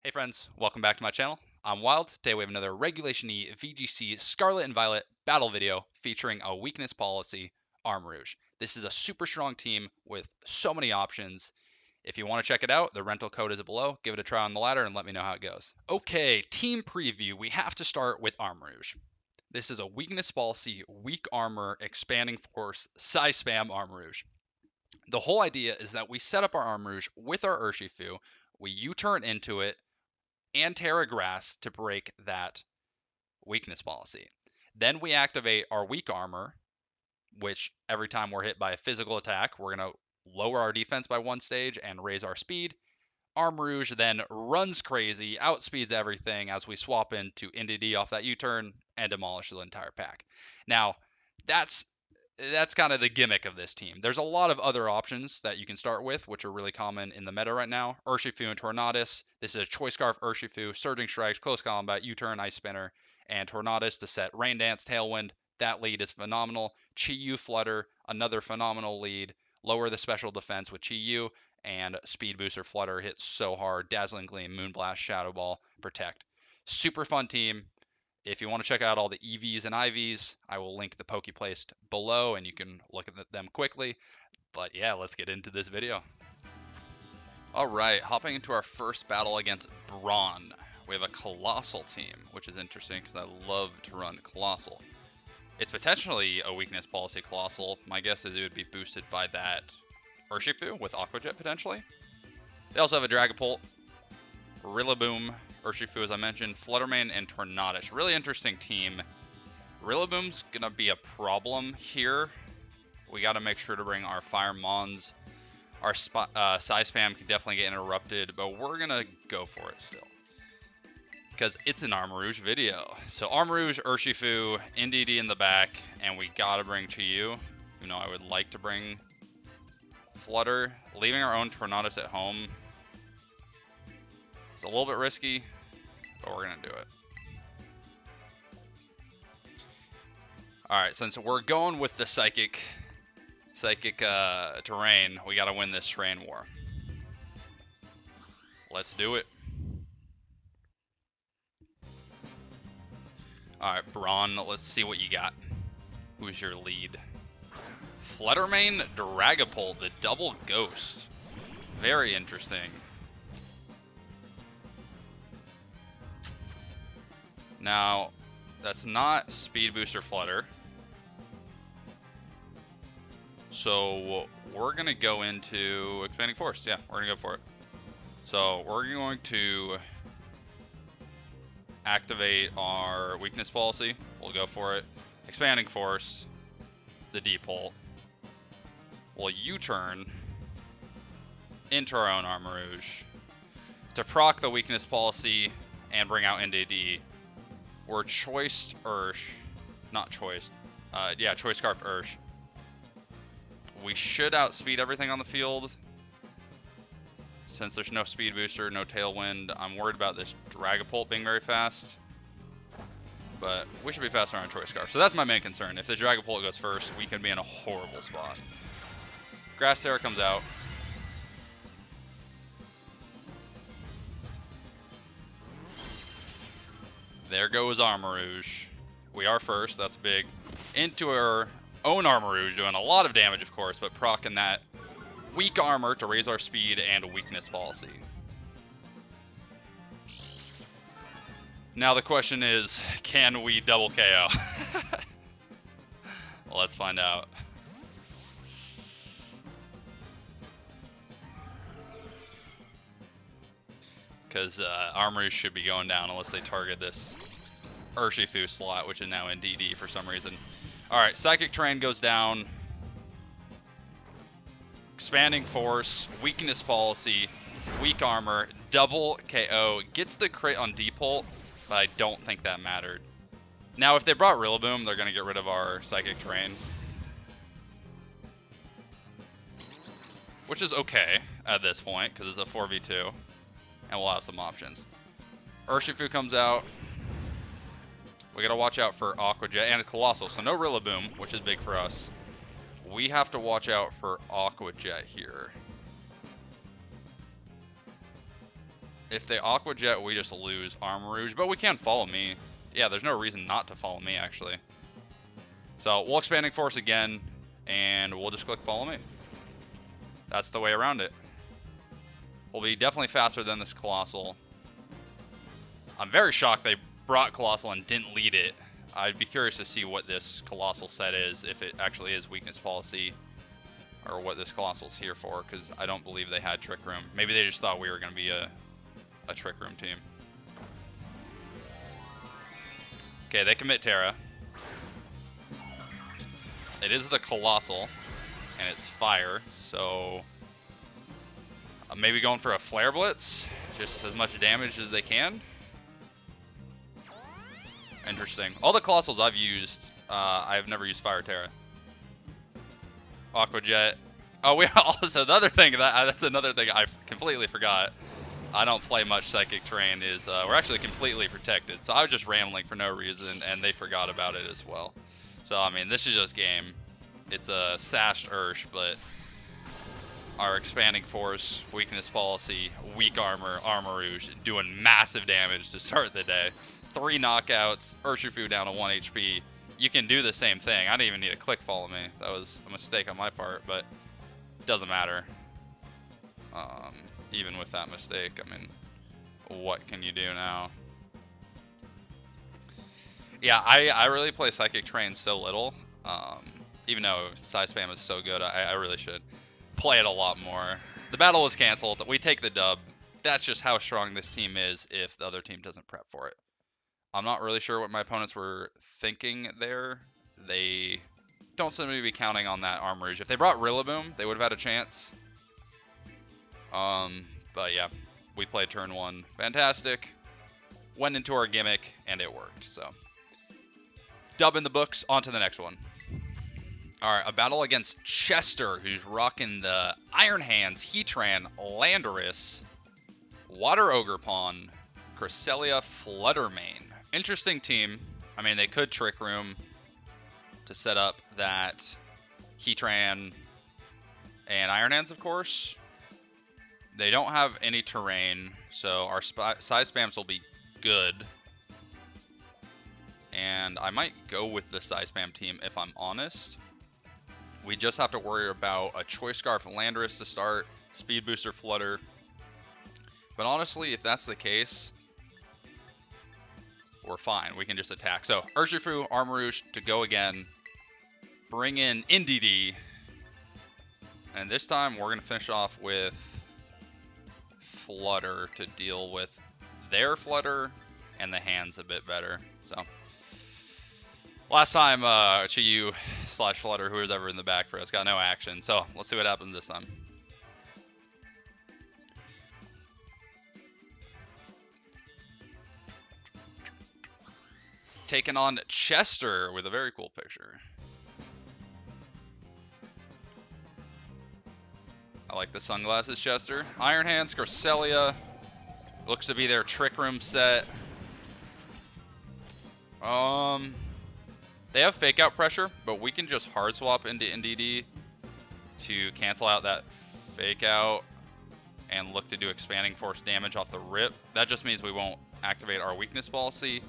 Hey friends, welcome back to my channel. I'm Wild. Today we have another Regulation E VGC Scarlet and Violet battle video featuring a weakness policy, Armarouge. This is a super strong team with so many options. If you want to check it out, the rental code is below. Give it a try on the ladder and let me know how it goes. Okay, team preview. We have to start with Armarouge. This is a weakness policy, weak armor, expanding force, size spam Armarouge. The whole idea is that we set up our Armarouge with our Urshifu, we U-turn into it, and Terra Grass to break that weakness policy. Then we activate our weak armor, which every time we're hit by a physical attack, we're going to lower our defense by 1 stage and raise our speed. Armarouge then runs crazy, outspeeds everything as we swap into NDD off that U-turn and demolish the entire pack. Now, that's kind of the gimmick of this team. There's a lot of other options that you can start with, which are really common in the meta right now. Urshifu and Tornadus. This is a Choice Scarf Urshifu, Surging Strikes, Close Combat, U-Turn, Ice Spinner, and Tornadus to set Rain Dance, Tailwind. That lead is phenomenal. Chi-Yu Flutter, another phenomenal lead. Lower the special defense with Chi-Yu, and Speed Booster Flutter hits so hard. Dazzling Gleam, Moonblast, Shadow Ball, Protect. Super fun team. If you want to check out all the EVs and IVs, I will link the Poke Placed below and you can look at them quickly. But yeah, let's get into this video. Alright, hopping into our first battle against Brawn. We have a Colossal team, which is interesting because I love to run Colossal. It's potentially a weakness policy Colossal. My guess is it would be boosted by that Urshifu with Aqua Jet potentially. They also have a Dragapult, Rillaboom, Urshifu, as I mentioned, Fluttermane, and Tornadus. Really interesting team. Rillaboom's going to be a problem here. We got to make sure to bring our Fire Mons. Our size spam can definitely get interrupted, but we're going to go for it still. Because it's an Armarouge video. So Armarouge, Urshifu, NDD in the back, and we got to bring Chi-Yu. You know, I would like to bring Flutter. Leaving our own Tornadus at home. It's a little bit risky, but we're going to do it. Alright, since we're going with the Psychic terrain, we got to win this terrain war. Let's do it. Alright, Brawn, let's see what you got. Who's your lead? Fluttermane, Dragapult, the double ghost. Very interesting. Now, that's not Speed Booster Flutter. So, we're going to go into Expanding Force. Yeah, we're going to go for it. So, we're going to activate our Weakness Policy. We'll go for it. Expanding Force. The Deepult. We'll U-turn into our own Armarouge to proc the Weakness Policy and bring out NDD. We're choiced not choiced. Yeah, Choice Scarf Ursh. We should outspeed everything on the field. Since there's no speed booster, no tailwind, I'm worried about this Dragapult being very fast. But we should be faster on Choice Scarf. So that's my main concern. If the Dragapult goes first, we can be in a horrible spot. Grass Terra comes out. There goes Armarouge. We are first, that's big. Into our own Armarouge, doing a lot of damage, of course, but proccing that weak armor to raise our speed and weakness policy. Now the question is, can we double KO? Well, let's find out. Because Armarouge should be going down unless they target this Urshifu slot, which is now in DD for some reason. Alright, Psychic Terrain goes down. Expanding Force, Weakness Policy, Weak Armor, double KO. Gets the crit on Deepult, but I don't think that mattered. Now, if they brought Rillaboom, they're going to get rid of our Psychic Terrain. Which is okay at this point, because it's a 4v2. And we'll have some options. Urshifu comes out. We gotta watch out for Aqua Jet and Colossal, so no Rillaboom, which is big for us. We have to watch out for Aqua Jet here. If they Aqua Jet, we just lose Armarouge, but we can follow me. Yeah, there's no reason not to follow me, actually. So we'll Expanding Force again, and we'll just click follow me. That's the way around it. We'll be definitely faster than this Colossal. I'm very shocked they brought Colossal and didn't lead it. I'd be curious to see what this Colossal set is, if it actually is Weakness Policy, or what this Colossal's here for, because I don't believe they had Trick Room. Maybe they just thought we were going to be a Trick Room team. Okay, they commit Terra. It is the Colossal, and it's fire, so maybe going for a Flare Blitz, just as much damage as they can. Interesting. All the Colossals I've used, I've never used Fire Terra. Aqua Jet. Oh, we also another thing that's another thing I completely forgot. I don't play much Psychic Terrain. Is we're actually completely protected, so I was just rambling for no reason, and they forgot about it as well. So I mean, this is just game. It's a sashed Ursh, but our Expanding Force, Weakness Policy, Weak Armor, Armarouge doing massive damage to start the day. 3 knockouts, Urshifu down to 1 HP. You can do the same thing. I didn't even need to click follow me. That was a mistake on my part, but it doesn't matter. Even with that mistake, I mean, what can you do now? Yeah, I really play Psychic Terrain so little. Even though Side Spam is so good, I really should play it a lot more. The battle was canceled. We take the dub. That's just how strong this team is if the other team doesn't prep for it. I'm not really sure what my opponents were thinking there. They don't seem to be counting on that Armarouge. If they brought Rillaboom, they would have had a chance. But yeah, we played turn 1. Fantastic. Went into our gimmick, and it worked. So, dub in the books. On to the next one. Alright, a battle against Chester, who's rocking the Iron Hands, Heatran, Landorus, Water Ogre Pawn, Cresselia, Fluttermane. Interesting team. I mean, they could Trick Room to set up that Heatran and Iron Hands, of course. They don't have any terrain, so our side spams will be good. And I might go with the side spam team if I'm honest. We just have to worry about a Choice Scarf Landorus to start, Speed Booster Flutter. But honestly, if that's the case, we're fine. We can just attack. So, Urshifu, Armarouge to go again. Bring in NDD. And this time, we're going to finish off with Flutter to deal with their Flutter and the hands a bit better. So, last time, Chiyu/Flutter, who was ever in the back for us, got no action. So, let's see what happens this time. Taking on Chester with a very cool picture. I like the sunglasses, Chester. Iron Hands, Cresselia. Looks to be their Trick Room set. They have Fake Out Pressure, but we can just hard swap into NDD to cancel out that Fake Out and look to do Expanding Force damage off the rip. That just means we won't activate our Weakness Policy.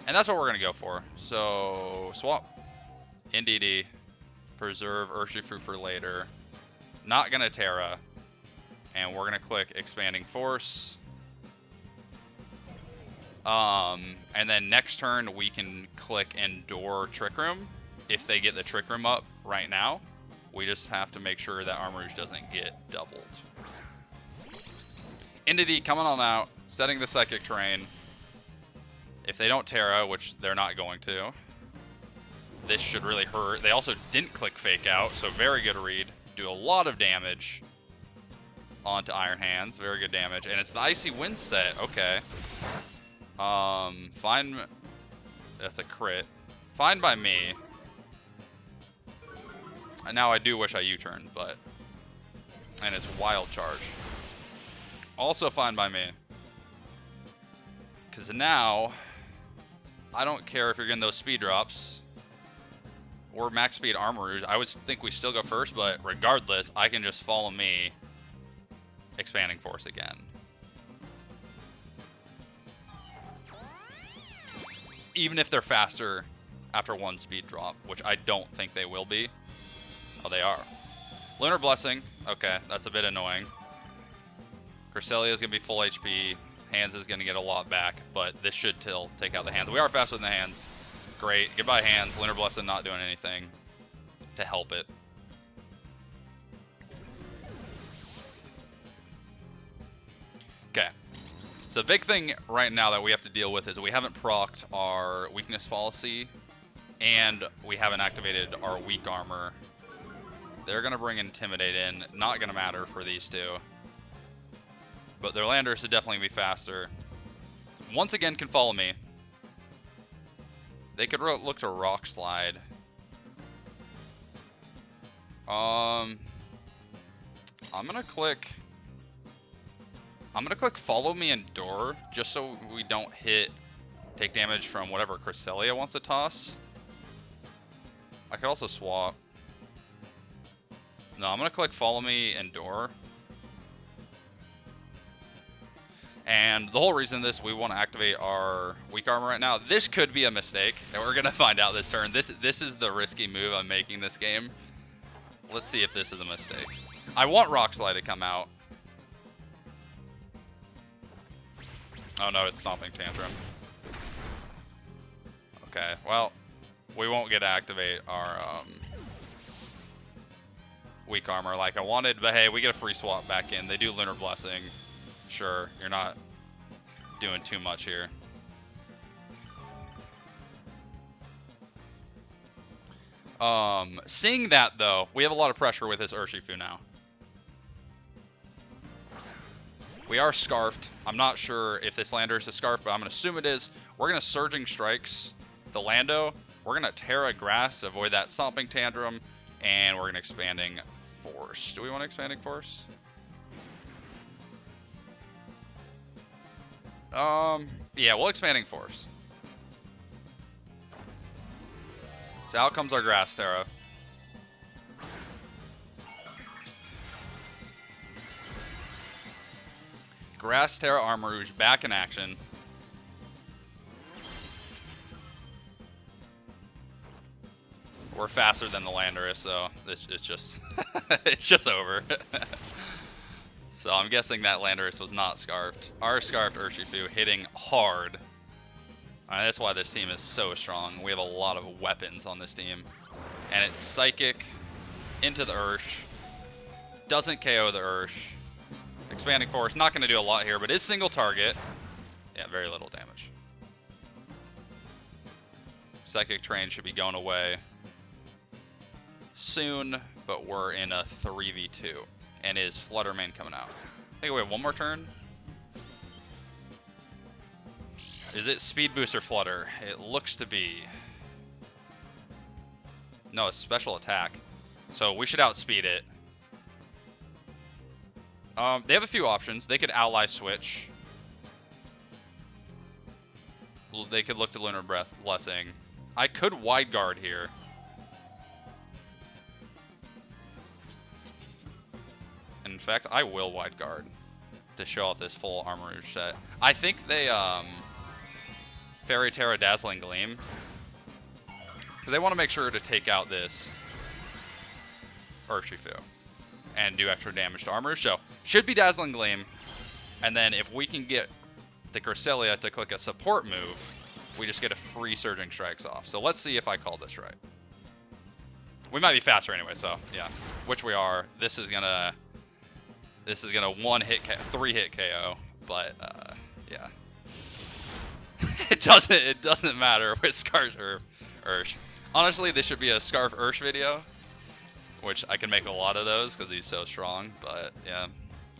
And that's what we're going to go for. So, swap NDD, preserve Urshifu for later. Not going to Terra. And we're going to click Expanding Force. And then next turn, we can click Endure Trick Room. If they get the Trick Room up right now, we just have to make sure that Armarouge doesn't get doubled. NDD coming on out, setting the Psychic Terrain. If they don't Terra, which they're not going to, this should really hurt. They also didn't click Fake Out, so very good read. Do a lot of damage onto Iron Hands. Very good damage. And it's the Icy Wind set. Okay. Fine. That's a crit. Fine by me. And now I do wish I U-turned, but... And it's Wild Charge. Also fine by me. Because now... I don't care if you're getting those speed drops or max speed Armarouge. I would think we still go first, but regardless, I can just follow me Expanding Force again. even if they're faster after one speed drop, which I don't think they will be. Oh, they are. Lunar Blessing. Okay, that's a bit annoying. Cresselia is going to be full HP. Hands is going to get a lot back, but this should still take out the hands. We are faster than the hands. Great. Goodbye, hands. Lunar Blessing not doing anything to help it. Okay. So the big thing right now that we have to deal with is we haven't procced our weakness policy, and we haven't activated our weak armor. They're going to bring Intimidate in. Not going to matter for these two. But their Landers should definitely be faster. Once again, can follow me. They could look to Rock Slide. I'm gonna click Follow Me Endure, just so we don't take damage from whatever Cresselia wants to toss. I could also swap. No, I'm gonna click Follow Me Endure. And the whole reason we want to activate our weak armor right now. This could be a mistake, and we're gonna find out this turn. This is the risky move I'm making this game. Let's see if this is a mistake. I want Rock Slide to come out. Oh no, it's Stomping Tantrum. Okay, well, we won't get to activate our weak armor like I wanted, but hey, we get a free swap back in. They do Lunar Blessing. Sure, you're not doing too much here. Seeing that though, we have a lot of pressure with this Urshifu now. We are scarfed. I'm not sure if this Lander is a scarf, but I'm gonna assume it is. We're gonna Surging Strikes the Lando. We're gonna Terra Grass to avoid that Stomping Tantrum, and we're gonna Expanding Force. Do we want Expanding Force? Yeah, we'll Expanding Force. So out comes our Grass Terra. Grass Terra Armarouge back in action. We're faster than the Lander is, so it's just it's just over. So I'm guessing that Landorus was not scarfed. Our scarfed Urshifu hitting hard. That's why this team is so strong. We have a lot of weapons on this team. And it's Psychic into the Ursh. Doesn't KO the Ursh. Expanding Force, not going to do a lot here, but is single target. Yeah, very little damage. Psychic Train should be going away soon, but we're in a 3v2. And is Flutter main coming out? I think we have one more turn. Is it Speed Booster Flutter? It looks to be. No, it's Special Attack. So we should outspeed it. They have a few options. They could ally switch. They could look to Lunar Blessing. I could Wide Guard here. In fact, I will Wide Guard to show off this full Armarouge set. I think they Fairy Terra Dazzling Gleam. Because they want to make sure to take out this Urshifu and do extra damage to Armarouge. So, should be Dazzling Gleam. And then if we can get the Cresselia to click a support move, we just get a free Surging Strikes off. So let's see if I called this right. We might be faster anyway, so yeah. Which we are. This is gonna 3-hit KO, but yeah. it doesn't matter with Scarf Ursh. Honestly, this should be a Scarf Ursh video, which I can make a lot of those because he's so strong, but yeah.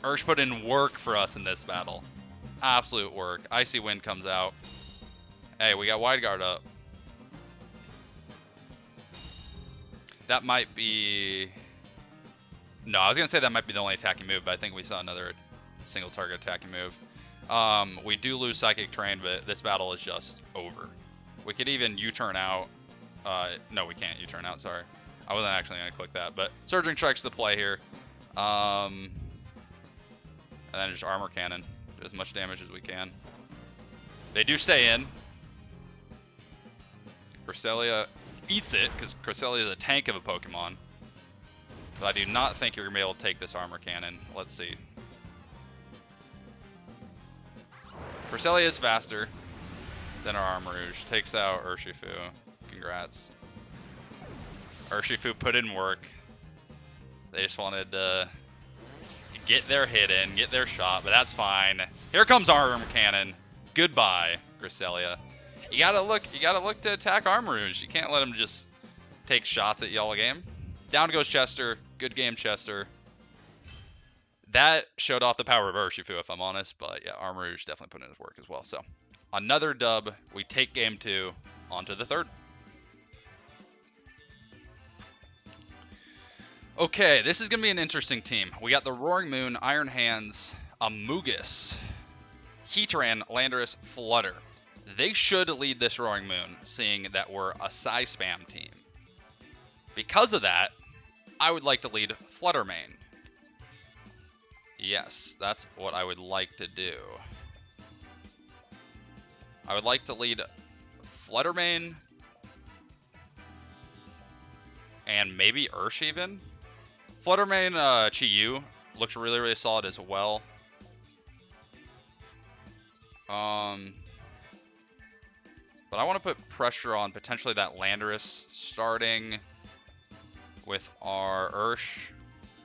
Ursh put in work for us in this battle. Absolute work. Icy Wind comes out. Hey, we got Wide Guard up. That might be... No, I was going to say that might be the only attacking move, but I think we saw another single target attacking move. We do lose Psychic Train, but this battle is just over. We could even U-turn out. No, we can't U-turn out, sorry. I wasn't actually going to click that, but Surging Strike's the play here. And then just Armor Cannon. Do as much damage as we can. They do stay in. Cresselia eats it, because Cresselia is a tank of a Pokemon. But I do not think you're going to be able to take this Armor Cannon. Let's see. Cresselia is faster than our Armarouge. Takes out Urshifu. Congrats. Urshifu put in work. They just wanted to get their hit in, get their shot, but that's fine. Here comes Armor Cannon. Goodbye, Cresselia. You gotta look to attack Armarouge. You can't let him just take shots at you all game. Down goes Chester. Good game, Chester. That showed off the power of Urshifu, if I'm honest, but yeah, Armarouge definitely put in his work as well. So, another dub. We take game 2, on to the third. Okay, this is going to be an interesting team. We got the Roaring Moon, Iron Hands, Amogus, Heatran, Landorus, Flutter. They should lead this Roaring Moon, seeing that we're a Psy Spam team. Because of that, I would like to lead Flutter main. Yes, that's what I would like to do. I would like to lead Flutter main and maybe Ursh even. Flutter main Chi-Yu looks really, really solid as well. But I want to put pressure on potentially that Landorus starting with our Ursh.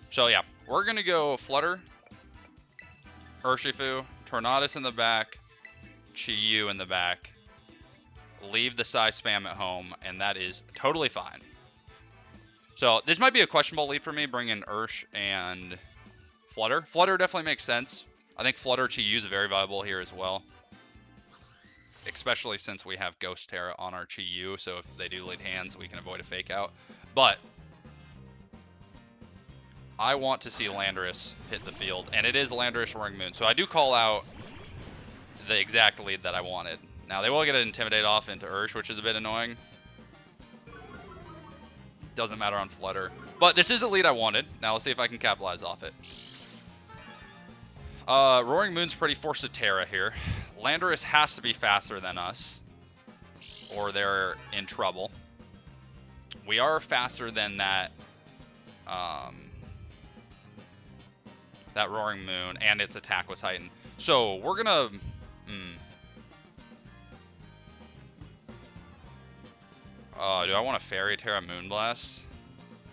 So yeah, we're going to go Flutter, Urshifu, Tornadus in the back, Chi-Yu in the back. Leave the Psy Spam at home, and that is totally fine. So this might be a questionable lead for me, bringing Ursh and Flutter. Flutter definitely makes sense. I think Flutter Chi-Yu is very viable here as well. Especially since we have Ghost Terra on our Chi-Yu, so if they do lead hands, we can avoid a fake out. But I want to see Landorus hit the field, and it is Landorus Roaring Moon. So I do call out the exact lead that I wanted. Now, they will get an Intimidate off into Ursh, which is a bit annoying. Doesn't matter on Flutter. But this is the lead I wanted. Now, let's see if I can capitalize off it. Roaring Moon's pretty forced to Terra here. Landorus has to be faster than us, or they're in trouble. We are faster than that that Roaring Moon, and its attack was heightened. So we're gonna do I want to Fairy Terra Moonblast?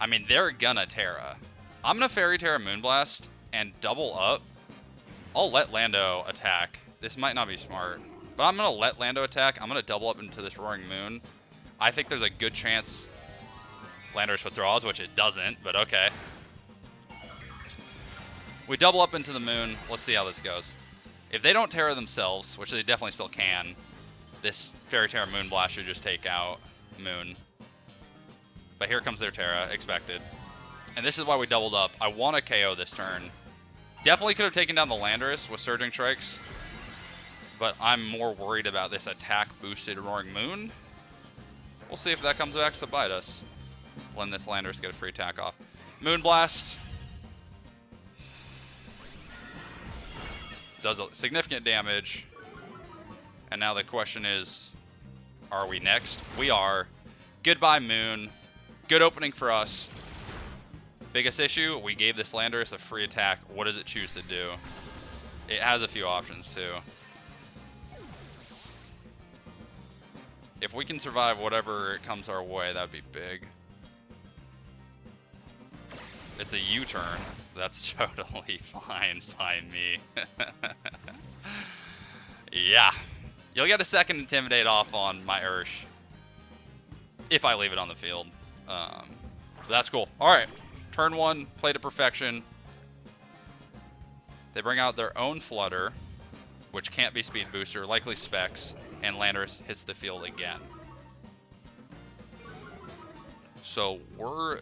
I mean, they're gonna Terra. I'm gonna Fairy Terra Moonblast and double up. I'll let Lando attack. This might not be smart, but I'm gonna let Lando attack. I'm gonna double up into this Roaring Moon. I think there's a good chance Landorus withdraws, which it doesn't, but okay. We double up into the Moon. Let's see how this goes. If they don't Terra themselves, which they definitely still can, this Fairy Terra Moonblast should just take out Moon. But here comes their Terra, expected. And this is why we doubled up. I want to KO this turn. Definitely could have taken down the Landorus with Surging Strikes, but I'm more worried about this attack-boosted Roaring Moon. We'll see if that comes back to bite us when this Landorus gets a free attack off. Moonblast does significant damage, and now the question is, are we next? We are. Goodbye, Moon. Good opening for us. Biggest issue, we gave this Landorus a free attack. What does it choose to do? It has a few options, too. If we can survive whatever comes our way, that would be big. It's a U-turn. That's totally fine by me. Yeah. You'll get a second Intimidate off on my Ursh if I leave it on the field. So that's cool. All right. Turn 1, play to perfection. They bring out their own Flutter, which can't be Speed Booster, likely Specs, and Landorus hits the field again. So we're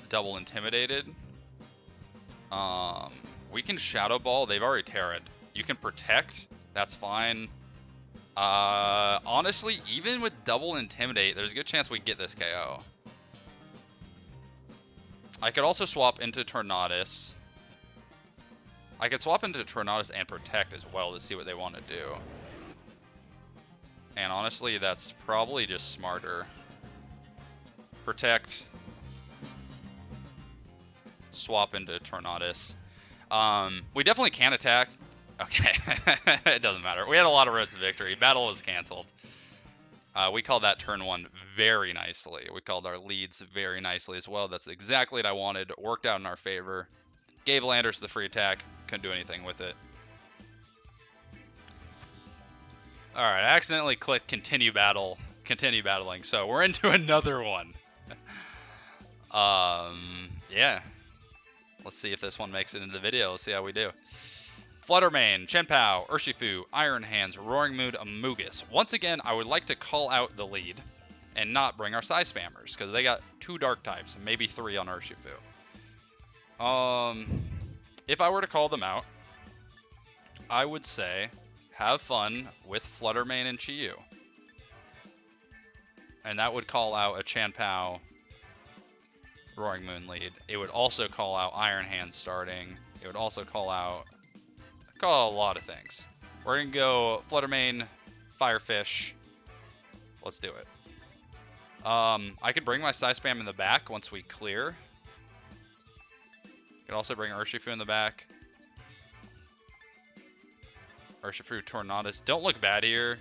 double intimidated. We can Shadow Ball. They've already Terra'd. You can Protect. That's fine. Honestly, even with double Intimidate, there's a good chance we get this KO. I could also swap into Tornadus. I could swap into Tornadus and Protect as well to see what they want to do. And honestly, that's probably just smarter. Protect. Swap into Tornadus. We definitely can attack. Okay, it doesn't matter. We had a lot of roads to victory. Battle was canceled. We called that turn 1 very nicely. We called our leads very nicely as well. That's exactly what I wanted. Worked out in our favor. Gave Landers the free attack. Couldn't do anything with it. Alright, I accidentally clicked continue battle. Continue battling. So we're into another one. Yeah. Let's see if this one makes it into the video. Let's see how we do. Flutter Mane, Chenpao, Urshifu, Iron Hands, Roaring Mood, Amogus. Once again, I would like to call out the lead and not bring our Psy Spammers, because they got 2 Dark types, maybe 3 on Urshifu. If I were to call them out, I would say have fun with Flutter Mane and Chi-Yu. And that would call out a Chenpao Roaring Moon lead. It would also call out Iron Hands starting. It would also call out a lot of things. We're gonna go Flutter Mane, Firefish. Let's do it. I could bring my Psy Spam in the back once we clear. Could also bring Urshifu in the back. Urshifu, Tornadus. Don't look bad here.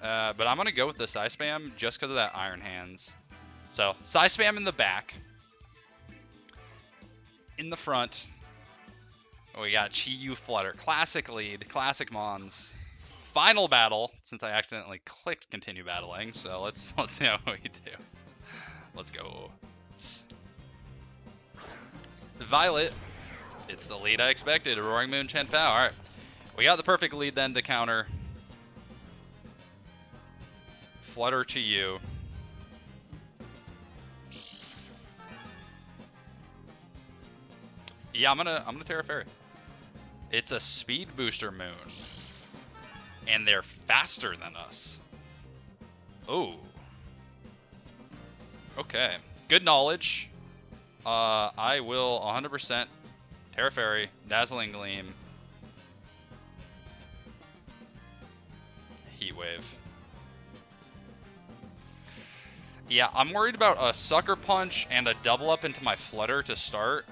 But I'm gonna go with the Psy Spam just because of that Iron Hands. So, Psy Spam in the back. In the front, we got Chi-Yu Flutter. Classic lead, classic mons. Final battle, since I accidentally clicked continue battling. So let's see how we do. Let's go. Violet. It's the lead I expected. Roaring Moon, Chenpao. All right. We got the perfect lead then to counter. Flutter Chi-Yu. Yeah, I'm gonna Terra Fairy. It's a speed booster moon. And they're faster than us. Oh. Okay. Good knowledge. I will 100% Terra Fairy, Dazzling Gleam, Heat Wave. Yeah, I'm worried about a Sucker Punch and a double up into my Flutter to start.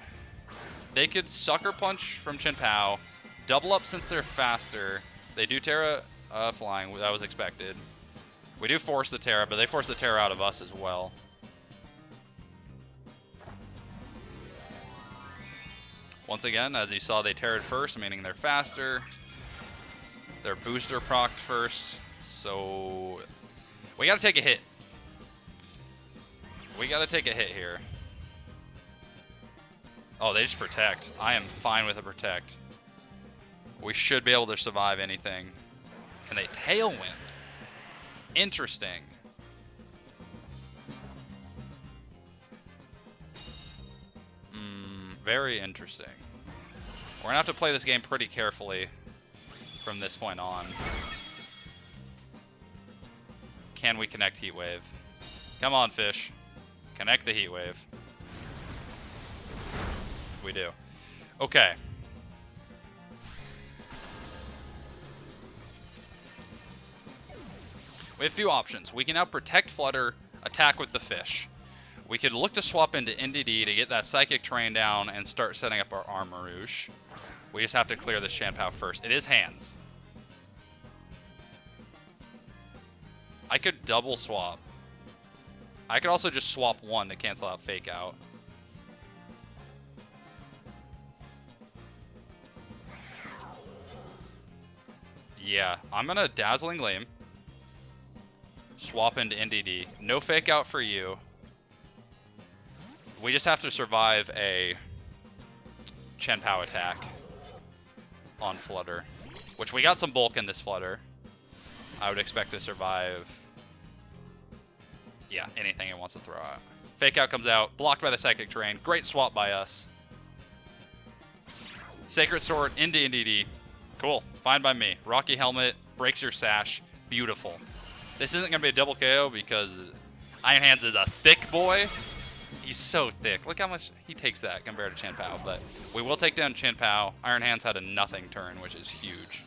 They could Sucker Punch from Chenpao, double up since they're faster. They do Terra flying, that was expected. We do force the Terra, but they force the Terra out of us as well. Once again, as you saw, they Terra'd first, meaning they're faster. Their booster procced first, so we gotta take a hit. We gotta take a hit here. Oh, they just protect. I am fine with a protect. We should be able to survive anything. And they Tailwind. Interesting. Very interesting. We're gonna have to play this game pretty carefully from this point on. Can we connect Heat Wave? Come on, fish. Connect the Heat Wave. We do. Okay. We have a few options. We can now protect Flutter, attack with the fish. We could look to swap into NDD to get that Psychic Terrain down and start setting up our Armarouge. We just have to clear this Chenpao first. It is hands. I could double swap. I could also just swap one to cancel out Fake Out. Yeah, I'm gonna Dazzling Gleam. Swap into NDD. No Fake Out for you. We just have to survive a Chenpao attack on Flutter, which we got some bulk in this Flutter. I would expect to survive, yeah, anything it wants to throw out. Fake Out comes out, blocked by the Psychic Terrain. Great swap by us. Sacred Sword into NDD. Cool, fine by me. Rocky Helmet, breaks your sash. Beautiful. This isn't going to be a double KO because Iron Hands is a thick boy. He's so thick. Look how much he takes that compared to Chenpao. But we will take down Chenpao. Iron Hands had a nothing turn, which is huge.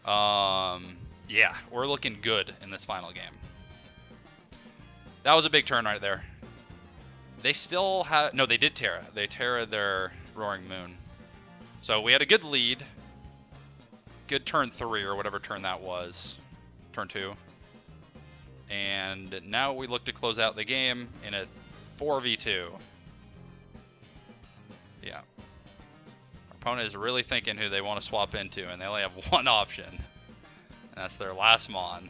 Yeah, we're looking good in this final game. That was a big turn right there. They still have... No, they did Terra. They Terra their Roaring Moon. So we had a good lead. Good turn 3, or whatever turn that was. Turn 2. And now we look to close out the game in a 4v2. Yeah. Our opponent is really thinking who they want to swap into, and they only have one option. And that's their last Mon.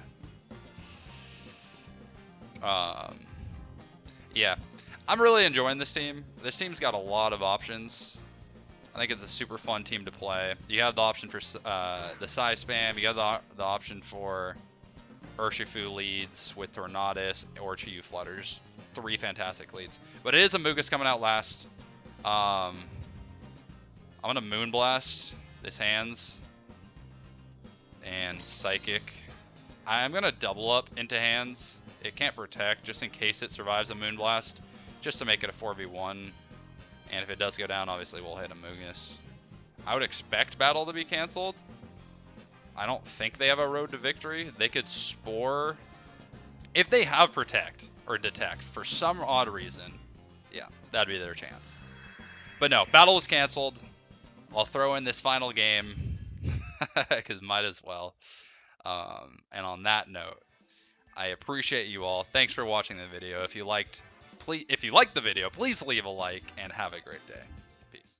Yeah. I'm really enjoying this team. This team's got a lot of options. I think it's a super fun team to play. You have the option for the Psy spam. You have the option for Urshifu leads with Tornadus or Chiyu Flutters. 3 fantastic leads. But it is Amogus coming out last. I'm going to Moonblast this hands. And Psychic. I'm going to double up into hands. It can't protect just in case it survives a Moonblast. Just to make it a 4v1. And if it does go down, obviously we'll hit Amogus. I would expect battle to be canceled. I don't think they have a road to victory. They could Spore. If they have Protect or Detect for some odd reason, yeah, that'd be their chance. But no, battle was canceled. I'll throw in this final game because might as well. And on that note, I appreciate you all. Thanks for watching the video. If you liked the video, please leave a like and have a great day.